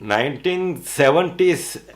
1970s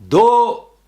2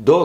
2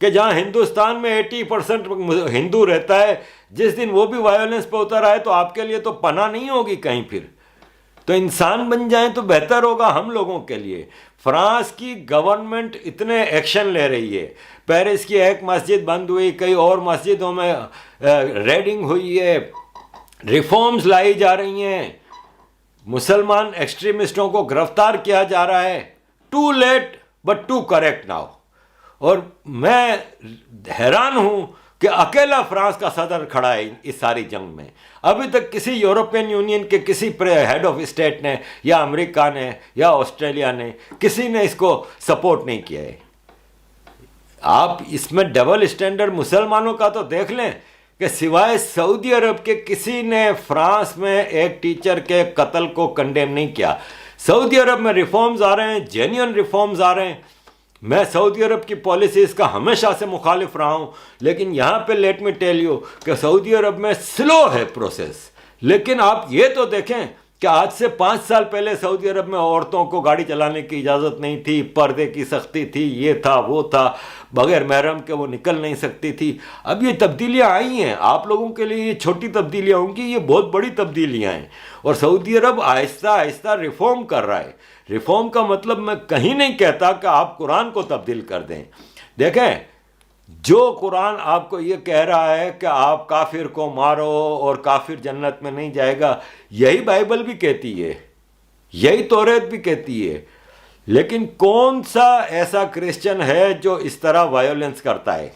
کہ جہاں ہندوستان میں 80% ہندو رہتا ہے، جس دن وہ بھی وائلنس پہ اتر آئے تو آپ کے لیے تو پناہ نہیں ہوگی کہیں. پھر تو انسان بن جائیں تو بہتر ہوگا ہم لوگوں کے لیے. فرانس کی گورنمنٹ اتنے ایکشن لے رہی ہے، پیرس کی ایک مسجد بند ہوئی، کئی اور مسجدوں میں ریڈنگ ہوئی ہے، ریفارمز لائی جا رہی ہیں، مسلمان ایکسٹریمسٹوں کو گرفتار کیا جا رہا ہے. Too late but to correct now. اور میں حیران ہوں کہ اکیلا فرانس کا صدر کھڑا ہے اس ساری جنگ میں. ابھی تک کسی یورپین یونین کے کسی ہیڈ آف اسٹیٹ نے یا امریکہ نے یا آسٹریلیا نے کسی نے اس کو سپورٹ نہیں کیا ہے. آپ اس میں ڈبل اسٹینڈرڈ مسلمانوں کا تو دیکھ لیں کہ سوائے سعودی عرب کے کسی نے فرانس میں ایک ٹیچر کے قتل کو کنڈیم نہیں کیا. سعودی عرب میں ریفارمز آ رہے ہیں، جینیون ریفارمز آ رہے ہیں. میں سعودی عرب کی پالیسیز کا ہمیشہ سے مخالف رہا ہوں، لیکن یہاں پہ لیٹ می ٹیل یو کہ سعودی عرب میں سلو ہے پروسیس. لیکن آپ یہ تو دیکھیں کہ آج سے 5 سال پہلے سعودی عرب میں عورتوں کو گاڑی چلانے کی اجازت نہیں تھی، پردے کی سختی تھی، یہ تھا وہ تھا، بغیر محرم کے وہ نکل نہیں سکتی تھی. اب یہ تبدیلیاں آئی ہیں. آپ لوگوں کے لیے یہ چھوٹی تبدیلیاں ہوں گی، یہ بہت بڑی تبدیلیاں ہیں. اور سعودی عرب آہستہ آہستہ ریفارم کر رہا ہے. ریفارم کا مطلب میں کہیں نہیں کہتا کہ آپ قرآن کو تبدیل کر دیں. دیکھیں، جو قرآن آپ کو یہ کہہ رہا ہے کہ آپ کافر کو مارو اور کافر جنت میں نہیں جائے گا، یہی بائبل بھی کہتی ہے، یہی توریت بھی کہتی ہے. لیکن کون سا ایسا کرسچن ہے جو اس طرح وائلنس کرتا ہے؟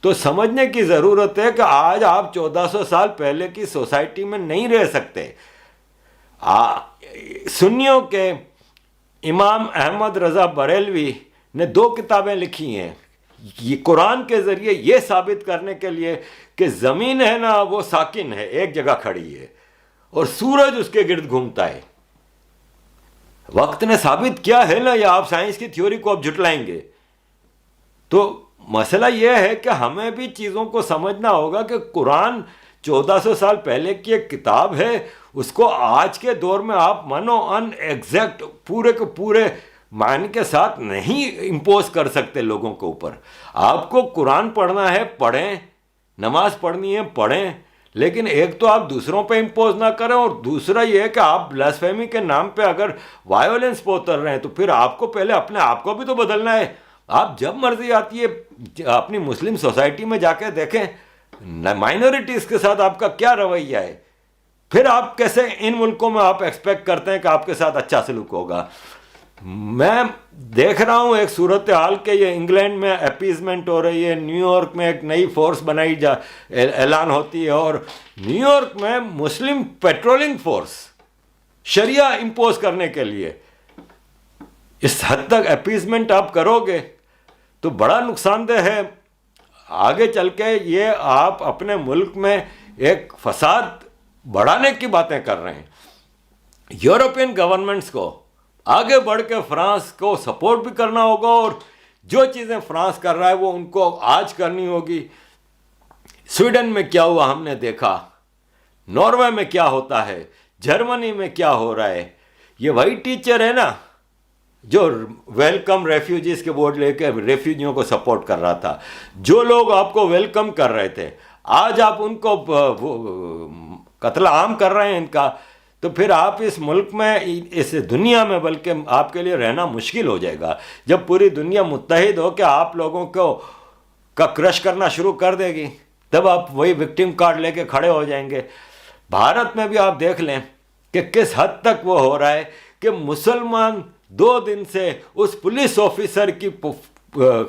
تو سمجھنے کی ضرورت ہے کہ آج آپ 1400 سال پہلے کی سوسائٹی میں نہیں رہ سکتے. سنیوں کے امام احمد رضا بریلوی نے 2 کتابیں لکھی ہیں یہ قرآن کے ذریعے یہ ثابت کرنے کے لیے کہ زمین ہے نا وہ ساکن ہے، ایک جگہ کھڑی ہے، اور سورج اس کے گرد گھومتا ہے. وقت نے ثابت کیا ہے نا، یا آپ سائنس کی تھیوری کو اب جھٹلائیں گے؟ تو مسئلہ یہ ہے کہ ہمیں بھی چیزوں کو سمجھنا ہوگا کہ قرآن 1400 سال پہلے کی ایک کتاب ہے، اس کو آج کے دور میں آپ منو ان ایگزیکٹ پورے کے پورے معنی کے ساتھ نہیں امپوز کر سکتے لوگوں کے اوپر. آپ کو قرآن پڑھنا ہے پڑھیں، نماز پڑھنی ہے پڑھیں، لیکن ایک تو آپ دوسروں پہ امپوز نہ کریں، اور دوسرا یہ ہے کہ آپ بلاسفیمی کے نام پہ اگر وائلنس پہ اتر رہے ہیں تو پھر آپ کو پہلے اپنے آپ کو بھی تو بدلنا ہے. آپ جب مرضی آتی ہے اپنی مسلم سوسائٹی میں جا کے دیکھیں مائنورٹیز کے ساتھ آپ کا کیا رویہ ہے. پھر آپ کیسے ان ملکوں میں آپ ایکسپیکٹ کرتے ہیں کہ آپ کے ساتھ اچھا سلوک ہوگا؟ میں دیکھ رہا ہوں ایک صورتحال کہ یہ انگلینڈ میں اپیزمنٹ ہو رہی ہے، نیو یارک میں ایک نئی فورس بنائی اعلان ہوتی ہے، اور نیو یارک میں مسلم پیٹرولنگ فورس شریعہ امپوز کرنے کے لیے. اس حد تک اپیزمنٹ آپ کرو گے تو بڑا نقصان دہ ہے. آگے چل کے یہ آپ اپنے ملک میں ایک فساد بڑھانے کی باتیں کر رہے ہیں. یورپین گورنمنٹس کو آگے بڑھ کے فرانس کو سپورٹ بھی کرنا ہوگا، اور جو چیزیں فرانس کر رہا ہے وہ ان کو آج کرنی ہوگی. سویڈن میں کیا ہوا ہم نے دیکھا، ناروے میں کیا ہوتا ہے، جرمنی میں کیا ہو رہا ہے. یہ وہی ٹیچر ہے نا جو ویلکم ریفیوجیز کے بورڈ لے کے ریفیوجیوں کو سپورٹ کر رہا تھا. جو لوگ آپ کو ویلکم کر رہے تھے آج آپ ان کو قتل عام کر رہے ہیں ان کا. تو پھر آپ اس ملک میں، اس دنیا میں بلکہ آپ کے لیے رہنا مشکل ہو جائے گا. جب پوری دنیا متحد ہو کہ آپ لوگوں کو کا کرش کرنا شروع کر دے گی تب آپ وہی وکٹم کارڈ لے کے کھڑے ہو جائیں گے. بھارت میں بھی آپ دیکھ لیں کہ کس حد تک وہ ہو رہا ہے کہ مسلمان 2 دن سے اس پولیس آفیسر کی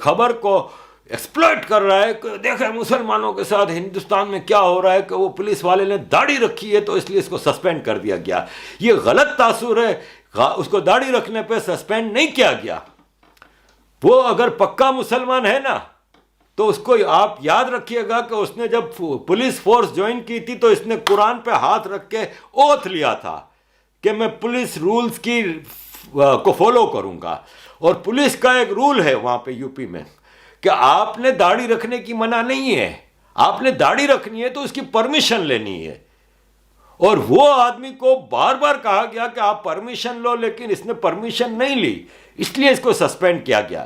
خبر کو ایکسپلائٹ کر رہا ہے کہ دیکھیں مسلمانوں کے ساتھ ہندوستان میں کیا ہو رہا ہے، کہ وہ پولیس والے نے داڑھی رکھی ہے تو اس لیے اس کو سسپینڈ کر دیا گیا. یہ غلط تاثر ہے، اس کو داڑھی رکھنے پہ سسپینڈ نہیں کیا گیا. وہ اگر پکا مسلمان ہے نا تو اس کو آپ یاد رکھیے گا کہ اس نے جب پولیس فورس جوائن کی تھی تو اس نے قرآن پہ ہاتھ رکھ کے اوتھ لیا تھا کہ میں پولیس رولز کی کو فالو کروں گا. اور پولیس کا ایک رول ہے وہاں پہ یو پی میں کہ آپ نے داڑھی رکھنے کی منع نہیں ہے، آپ نے داڑھی رکھنی ہے تو اس کی پرمیشن لینی ہے. اور وہ آدمی کو بار بار کہا گیا کہ آپ پرمیشن لو، لیکن اس نے پرمیشن نہیں لی، اس لیے اس کو سسپینڈ کیا گیا.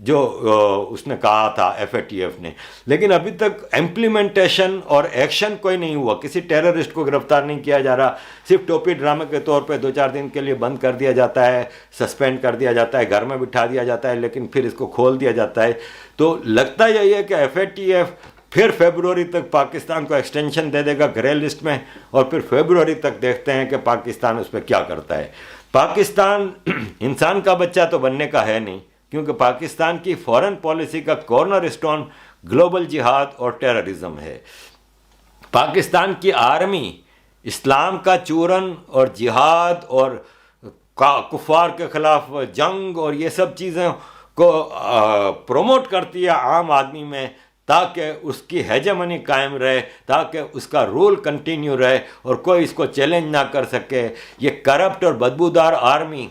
جو اس نے کہا تھا FATF نے، لیکن ابھی تک امپلیمنٹیشن اور ایکشن کوئی نہیں ہوا. کسی ٹیررسٹ کو گرفتار نہیں کیا جا رہا، صرف ٹوپی ڈرامے کے طور پہ 2-4 دن کے لیے بند کر دیا جاتا ہے، سسپینڈ کر دیا جاتا ہے، گھر میں بٹھا دیا جاتا ہے، لیکن پھر اس کو کھول دیا جاتا ہے. تو لگتا یہی ہے کہ FATF پھر فیبروری تک پاکستان کو ایکسٹینشن دے دے گا گرے لسٹ میں، اور پھر فیبروری تک دیکھتے ہیں کہ پاکستان اس پہ کیا کرتا ہے. پاکستان انسان کا بچہ تو بننے کا ہے نہیں، کیونکہ پاکستان کی فورن پالیسی کا کارنر اسٹون گلوبل جہاد اور ٹیررزم ہے. پاکستان کی آرمی اسلام کا چورن اور جہاد اور کفار کے خلاف جنگ اور یہ سب چیزیں کو پروموٹ کرتی ہے عام آدمی میں، تاکہ اس کی ہیجمنی قائم رہے، تاکہ اس کا رول کنٹینیو رہے اور کوئی اس کو چیلنج نہ کر سکے. یہ کرپٹ اور بدبودار آرمی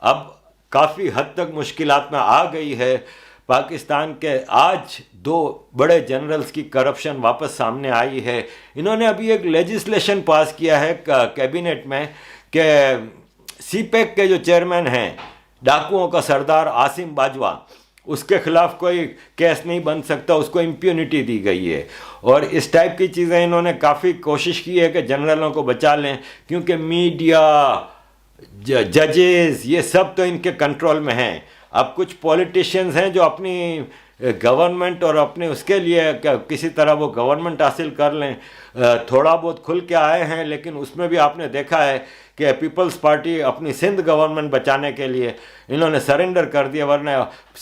اب کافی حد تک مشکلات میں آ گئی ہے. پاکستان کے آج 2 بڑے جنرلز کی کرپشن واپس سامنے آئی ہے. انہوں نے ابھی ایک لیجسلیشن پاس کیا ہے کیبنٹ میں کہ CPEC کے جو چیئرمین ہیں، ڈاکوؤں کا سردار عاصم باجوہ، اس کے خلاف کوئی کیس نہیں بن سکتا، اس کو امپیونٹی دی گئی ہے. اور اس ٹائپ کی چیزیں انہوں نے کافی کوشش کی ہے کہ جنرلوں کو بچا لیں، کیونکہ میڈیا، ججز، یہ سب تو ان کے کنٹرول میں ہیں. اب کچھ پولیٹیشینز ہیں جو اپنی گورنمنٹ اور اپنے اس کے لیے کسی طرح وہ گورنمنٹ حاصل کر لیں، تھوڑا بہت کھل کے آئے ہیں، لیکن اس میں بھی آپ نے دیکھا ہے کہ پیپلز پارٹی اپنی سندھ گورنمنٹ بچانے کے لیے انہوں نے سرنڈر کر دیا، ورنہ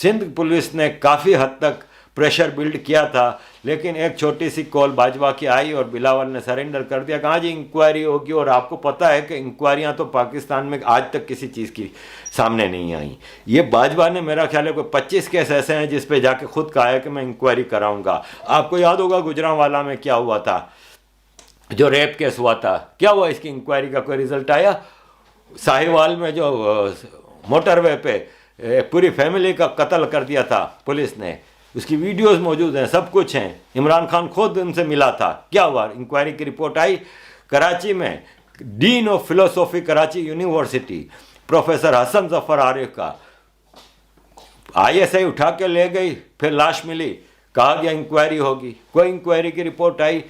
سندھ پولیس نے کافی حد تک پریشر بلڈ کیا تھا، لیکن ایک چھوٹی سی کال باجوہ کی آئی اور بلاول نے سرنڈر کر دیا. کہاں جی انکوائری ہوگی، اور آپ کو پتہ ہے کہ انکوائریاں تو پاکستان میں آج تک کسی چیز کی سامنے نہیں آئیں. یہ باجوہ نے میرا خیال ہے کوئی 25 کیس ایسے ہیں جس پہ جا کے خود کہا ہے کہ میں انکوائری کراؤں گا. آپ کو یاد ہوگا گجرانوالہ میں کیا ہوا تھا، جو ریپ کیس ہوا تھا، کیا ہوا اس کی انکوائری کا کوئی رزلٹ آیا؟ ساہیوال میں جو موٹر وے پہ پوری فیملی کا قتل کر دیا تھا پولیس نے، اس کی ویڈیوز موجود ہیں، سب کچھ ہیں. عمران خان خود ان سے ملا تھا. کیا ہوا؟ انکوائری کی رپورٹ آئی. کراچی میں ڈین آف فلسفی کراچی یونیورسٹی پروفیسر حسن ظفر عارف کا ISI اٹھا کے لے گئی، پھر لاش ملی، کہا گیا انکوائری ہوگی، کوئی انکوائری کی رپورٹ آئی.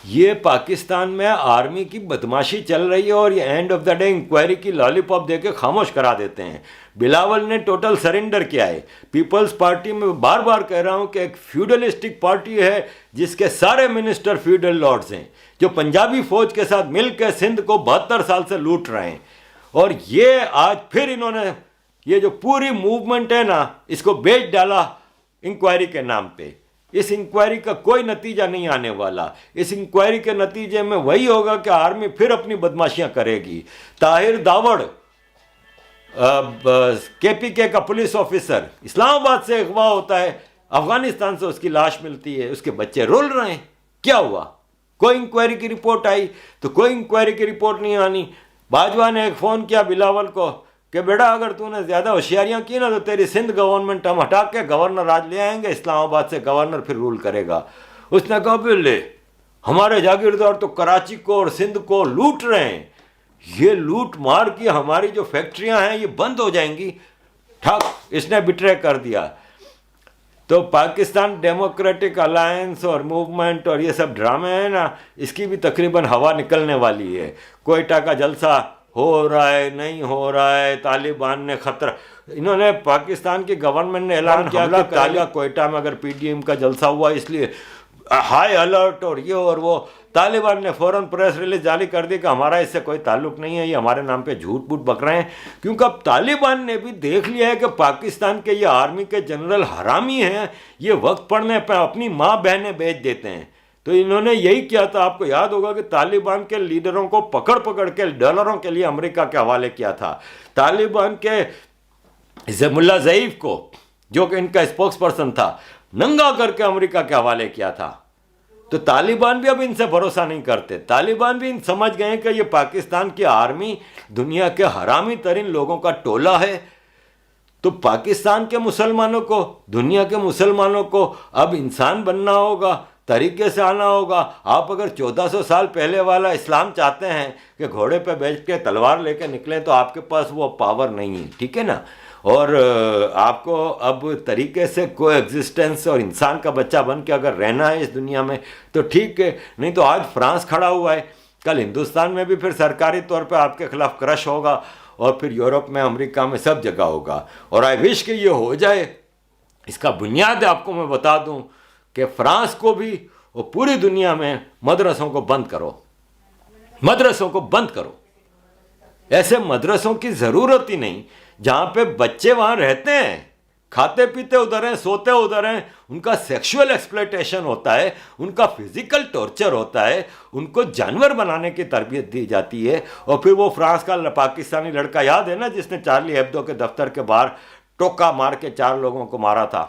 یہ پاکستان میں آرمی کی بدماشی چل رہی ہے، اور یہ end of the day inquiry کی لالی پاپ دے کے خاموش کرا دیتے ہیں. بلاول نے ٹوٹل سرنڈر کیا ہے. پیپلز پارٹی میں بار بار کہہ رہا ہوں کہ ایک فیوڈلسٹک پارٹی ہے جس کے سارے منسٹر فیوڈل لارڈز ہیں، جو پنجابی فوج کے ساتھ مل کے سندھ کو 72 سال سے لوٹ رہے ہیں. اور یہ آج پھر انہوں نے یہ جو پوری موومنٹ ہے نا، اس کو بیچ ڈالا انکوائری کے نام پہ. اس انکوائری کا کوئی نتیجہ نہیں آنے والا. اس انکوائری کے نتیجے میں وہی ہوگا کہ آرمی پھر اپنی بدماشیاں کرے گی. طاہر داوڑ KPK کا پولیس آفیسر اسلام آباد سے اغوا ہوتا ہے، افغانستان سے اس کی لاش ملتی ہے، اس کے بچے رول رہے ہیں. کیا ہوا؟ کوئی انکوائری کی رپورٹ آئی تو کوئی انکوائری کی رپورٹ نہیں آنی. باجوہ نے ایک فون کیا بلاول کو کہ بیٹا اگر تو نے زیادہ ہوشیاریاں کی نا تو تیری سندھ گورنمنٹ ہم ہٹا کے گورنر آج لے آئیں گے، اسلام آباد سے گورنر پھر رول کرے گا. اس نے کہا بلے ہمارے جاگیردار تو کراچی کو اور سندھ کو لوٹ رہے ہیں، یہ لوٹ مار کی ہماری جو فیکٹریاں ہیں یہ بند ہو جائیں گی. ٹھک، اس نے بٹرے کر دیا. تو پاکستان ڈیموکریٹک الائنس اور موومنٹ اور یہ سب ڈرامے ہیں نا، اس کی بھی تقریباً ہوا نکلنے والی ہے. کوئٹہ کا جلسہ ہو رہا ہے، نہیں ہو رہا ہے، طالبان نے خطرہ، انہوں نے پاکستان کی گورنمنٹ نے اعلان کیا کہ تالیہ کوئٹہ میں اگر PDM کا جلسہ ہوا اس لیے ہائی الرٹ اور یہ اور وہ. طالبان نے فوراً پریس ریلیز جاری کر دی کہ ہمارا اس سے کوئی تعلق نہیں ہے، یہ ہمارے نام پہ جھوٹ بوٹ بک رہے ہیں. کیونکہ اب طالبان نے بھی دیکھ لیا ہے کہ پاکستان کے یہ آرمی کے جنرل حرامی ہیں، یہ وقت پڑنے پہ اپنی ماں بہنیں بیچ دیتے ہیں. تو انہوں نے یہی کیا تھا. آپ کو یاد ہوگا کہ طالبان کے لیڈروں کو پکڑ پکڑ کے ڈالروں کے لیے امریکہ کے حوالے کیا تھا. طالبان کے ملا ضعیف کو، جو کہ ان کا اسپوکس پرسن تھا، ننگا کر کے امریکہ کے حوالے کیا تھا. تو طالبان بھی اب ان سے بھروسہ نہیں کرتے. طالبان بھی سمجھ گئے کہ یہ پاکستان کی آرمی دنیا کے حرامی ترین لوگوں کا ٹولہ ہے. تو پاکستان کے مسلمانوں کو، دنیا کے مسلمانوں کو اب انسان بننا ہوگا، طریقے سے آنا ہوگا. آپ اگر 1400 سال پہلے والا اسلام چاہتے ہیں کہ گھوڑے پہ بیٹھ کے تلوار لے کے نکلیں، تو آپ کے پاس وہ پاور نہیں ہے، ٹھیک ہے نا. اور آپ کو اب طریقے سے کوئی ایگزسٹنس اور انسان کا بچہ بن کے اگر رہنا ہے اس دنیا میں تو ٹھیک ہے، نہیں تو آج فرانس کھڑا ہوا ہے، کل ہندوستان میں بھی پھر سرکاری طور پہ آپ کے خلاف کرش ہوگا، اور پھر یورپ میں، امریکہ میں، سب جگہ ہوگا. اور آئی وش کہ یہ ہو جائے. اس کا بنیاد آپ کو میں بتا دوں کہ فرانس کو بھی اور پوری دنیا میں مدرسوں کو بند کرو، مدرسوں کو بند کرو. ایسے مدرسوں کی ضرورت ہی نہیں جہاں پہ بچے وہاں رہتے ہیں، کھاتے پیتے ادھر ہیں، سوتے ادھر ہیں، ان کا سیکشول ایکسپلائٹیشن ہوتا ہے، ان کا فزیکل ٹارچر ہوتا ہے، ان کو جانور بنانے کی تربیت دی جاتی ہے. اور پھر وہ فرانس کا پاکستانی لڑکا یاد ہے نا جس نے چارلی ہیبدو کے دفتر کے باہر ٹوکا مار کے 4 لوگوں کو مارا تھا.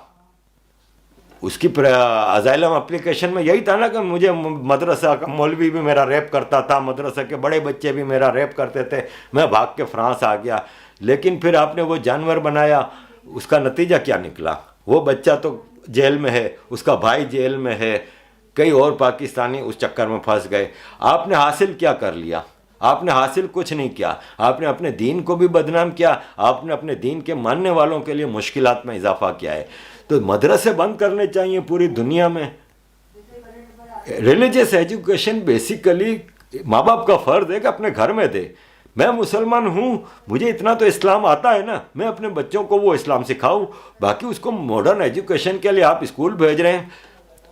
اس کی ازائلم اپلیکیشن میں یہی تھا نا کہ مجھے مدرسہ کا مولوی بھی میرا ریپ کرتا تھا، مدرسہ کے بڑے بچے بھی میرا ریپ کرتے تھے، میں بھاگ کے فرانس آ گیا. لیکن پھر آپ نے وہ جانور بنایا، اس کا نتیجہ کیا نکلا؟ وہ بچہ تو جیل میں ہے، اس کا بھائی جیل میں ہے، کئی اور پاکستانی اس چکر میں پھنس گئے. آپ نے حاصل کیا کر لیا؟ آپ نے حاصل کچھ نہیں کیا. آپ نے اپنے دین کو بھی بدنام کیا، آپ نے اپنے دین کے ماننے والوں کے لیے مشکلات میں اضافہ کیا ہے. تو مدرسے بند کرنے چاہیے پوری دنیا میں. ریلیجیس ایجوکیشن بیسیکلی ماں باپ کا فرض ہے کہ اپنے گھر میں دے. میں مسلمان ہوں، مجھے اتنا تو اسلام آتا ہے نا، میں اپنے بچوں کو وہ اسلام سکھاؤں. باقی اس کو ماڈرن ایجوکیشن کے لیے آپ اسکول بھیج رہے ہیں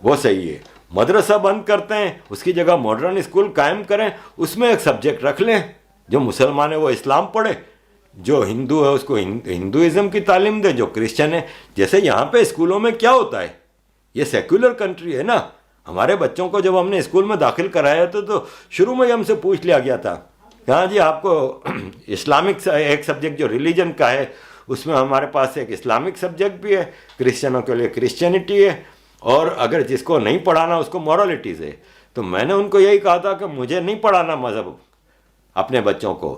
وہ صحیح ہے. مدرسہ بند کرتے ہیں، اس کی جگہ ماڈرن اسکول قائم کریں، اس میں ایک سبجیکٹ رکھ لیں. جو مسلمان ہے وہ اسلام پڑھے، جو ہندو ہے اس کو ہندوازم کی تعلیم دے، جو کرسچن ہے. جیسے یہاں پہ اسکولوں میں کیا ہوتا ہے، یہ سیکولر کنٹری ہے نا. ہمارے بچوں کو جب ہم نے اسکول میں داخل کرایا تھا تو شروع میں ہی ہم سے پوچھ لیا گیا تھا کہ ہاں جی آپ کو اسلامک ایک سبجیکٹ جو ریلیجن کا ہے اس میں ہمارے پاس ایک اسلامک سبجیکٹ بھی ہے، کرسچنوں کے لیے کرسچینٹی ہے، اور اگر جس کو نہیں پڑھانا اس کو مورالٹیز ہے. تو میں نے ان کو یہی کہا تھا کہ مجھے نہیں پڑھانا مذہب اپنے بچوں کو.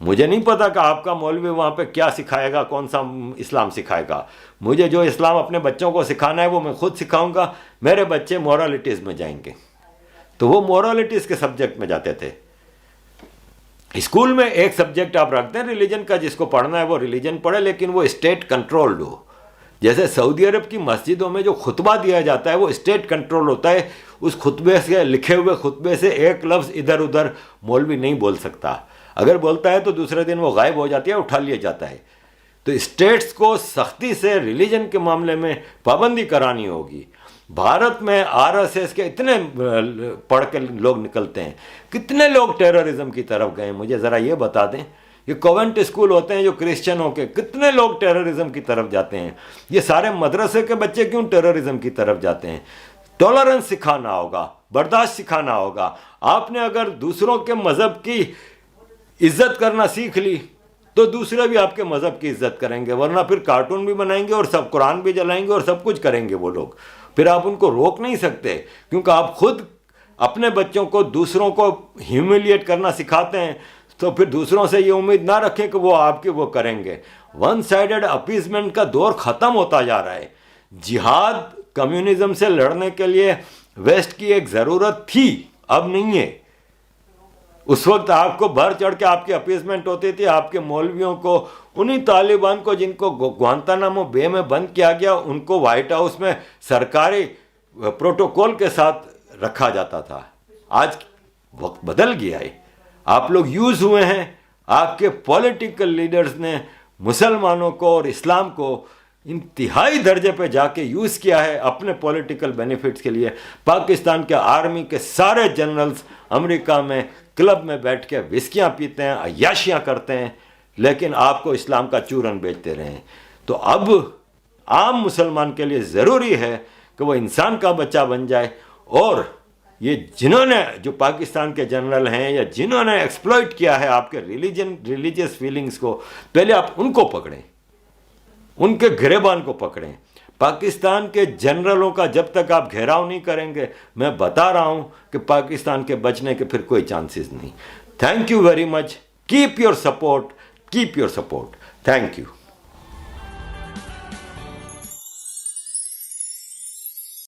مجھے نہیں پتا کہ آپ کا مولوی وہاں پہ کیا سکھائے گا، کون سا اسلام سکھائے گا. مجھے جو اسلام اپنے بچوں کو سکھانا ہے وہ میں خود سکھاؤں گا. میرے بچے مورالٹیز میں جائیں گے. تو وہ مورالٹیز کے سبجیکٹ میں جاتے تھے. اسکول میں ایک سبجیکٹ آپ رکھتے ہیں ریلیجن کا، جس کو پڑھنا ہے وہ ریلیجن پڑھے، لیکن وہ اسٹیٹ کنٹرولڈ ہو. جیسے سعودی عرب کی مسجدوں میں جو خطبہ دیا جاتا ہے وہ اسٹیٹ کنٹرول ہوتا ہے. اس خطبے سے، لکھے ہوئے خطبے سے ایک لفظ ادھر ادھر مولوی نہیں بول سکتا. اگر بولتا ہے تو دوسرے دن وہ غائب ہو جاتی ہے، اٹھا لیا جاتا ہے. تو اسٹیٹس کو سختی سے ریلیجن کے معاملے میں پابندی کرانی ہوگی. بھارت میں RSS کے اتنے پڑھ کے لوگ نکلتے ہیں، کتنے لوگ ٹیررزم کی طرف گئے مجھے ذرا یہ بتا دیں. یہ کونٹ اسکول ہوتے ہیں جو کرسچنوں کے، کتنے لوگ ٹیررزم کی طرف جاتے ہیں. یہ سارے مدرسے کے بچے کیوں ٹیررزم کی طرف جاتے ہیں؟ ٹالرنس سکھانا ہوگا، برداشت سکھانا ہوگا. آپ نے اگر دوسروں کے مذہب کی عزت کرنا سیکھ لی تو دوسرے بھی آپ کے مذہب کی عزت کریں گے، ورنہ پھر کارٹون بھی بنائیں گے اور سب قرآن بھی جلائیں گے اور سب کچھ کریں گے وہ لوگ. پھر آپ ان کو روک نہیں سکتے، کیونکہ آپ خود اپنے بچوں کو دوسروں کو ہیوملیٹ کرنا سکھاتے ہیں. تو پھر دوسروں سے یہ امید نہ رکھیں کہ وہ آپ کی وہ کریں گے. ون سائیڈڈ اپیزمنٹ کا دور ختم ہوتا جا رہا ہے. جہاد کمیونزم سے لڑنے کے لیے ویسٹ کی ایک ضرورت تھی، اب نہیں ہے. اس وقت آپ کو بڑھ چڑھ کے آپ کی اپیزمنٹ ہوتی تھی. آپ کے مولویوں کو، انہی طالبان کو جن کو گوانتانامو بے میں بند کیا گیا، ان کو وائٹ ہاؤس میں سرکاری پروٹوکول کے ساتھ رکھا جاتا تھا. آج وقت بدل گیا ہے. آپ لوگ یوز ہوئے ہیں. آپ کے پولیٹیکل لیڈرز نے مسلمانوں کو اور اسلام کو انتہائی درجے پہ جا کے یوز کیا ہے اپنے پولیٹیکل بینیفٹس کے لیے. پاکستان کے آرمی کے سارے جنرلز امریکہ میں کلب میں بیٹھ کے وسکیاں پیتے ہیں، عیاشیاں کرتے ہیں، لیکن آپ کو اسلام کا چورن بیچتے رہے ہیں. تو اب عام مسلمان کے لیے ضروری ہے کہ وہ انسان کا بچہ بن جائے. اور یہ جنہوں نے، جو پاکستان کے جنرل ہیں یا جنہوں نے ایکسپلوئٹ کیا ہے آپ کے ریلیجیس فیلنگز کو، پہلے آپ ان کو پکڑیں، ان کے گریبان کو پکڑیں. پاکستان کے جنرلوں کا جب تک آپ گھیراؤ نہیں کریں گے، میں بتا رہا ہوں کہ پاکستان کے بچنے کے پھر کوئی چانسز نہیں. Thank you very much. Keep your support. Thank you.